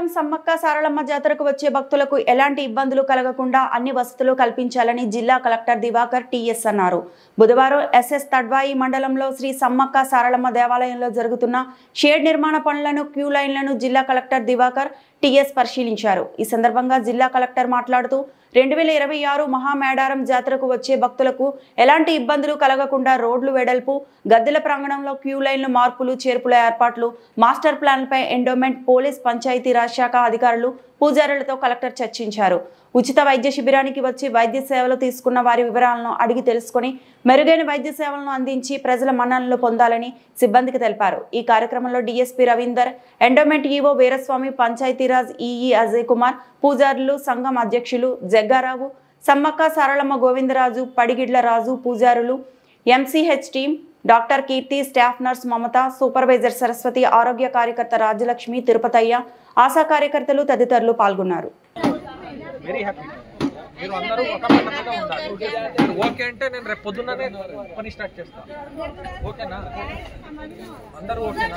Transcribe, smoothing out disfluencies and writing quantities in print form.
మేడారం సమ్మక్క సారలమ్మ జాతరకు వచ్చే భక్తులకు ఎలాంటి ఇబ్బందులు కలగకుండా అన్ని వసతులు కల్పించాలని జిల్లా కలెక్టర్ దివాకర్ టీఎస్ అన్నారు. బుధవారం ఎస్ఎస్ తడ్వాయి మండలంలో శ్రీ సమ్మక్క సారలమ్మ దేవాలయంలో జరుగుతున్న షేడ్ నిర్మాణ పనులను, క్యూ లైన్లను జిల్లా కలెక్టర్ దివాకర్ టీఎస్ పరిశీలించారు. ఈ సందర్భంగా జిల్లా కలెక్టర్ మాట్లాడుతూ 2026 మహామేడారం జాతరకు వచ్చే భక్తులకు ఎలాంటి ఇబ్బందులు కలగకుండా రోడ్లు వెడల్పు, గద్దెల ప్రాంగణంలో క్యూ లైన్లు మార్పులు, చేర్పుల ఏర్పాట్లు, మాస్టర్ ప్లాన్పై ఎండోమెంట్, పోలీస్, పంచాయతీరాజ్ శాఖ అధికారులు, పూజారులతో కలెక్టర్ చర్చించారు. ఉచిత వైద్య శిబిరానికి వచ్చి వైద్య సేవలు తీసుకున్న వారి వివరాలను అడిగి తెలుసుకుని మెరుగైన వైద్య సేవలను అందించి ప్రజల మన్ననలు పొందాలని సిబ్బందికి తెలిపారు. ఈ కార్యక్రమంలో DSP Ravinder, endowment EO Veeraswamy, Panchayati Raj EE Ajay Kumar, పూజారులు, సంఘం అధ్యక్షులు జగ్గారావు, సమ్మక్క సారలమ్మ గోవిందరాజు, పడిగిడ్ల రాజు, పూజారులు, ఎంసీహెచ్ టీం, డాక్టర్ కీర్తి, స్టాఫ్ నర్స్ మమత, సూపర్వైజర్ సరస్వతి, ఆరోగ్య కార్యకర్త రాజలక్ష్మి, తిరుపతయ్య, ఆశా కార్యకర్తలు తదితరులు పాల్గొన్నారు. Very happy. మీరు అందరూ ఒక పద్ధతిగా ఉండాలి. ఓకే అంటే నేను రేపు పొద్దున్ననే పని స్టార్ట్ చేస్తాను. ఓకేనా? అందరూ ఓకేనా?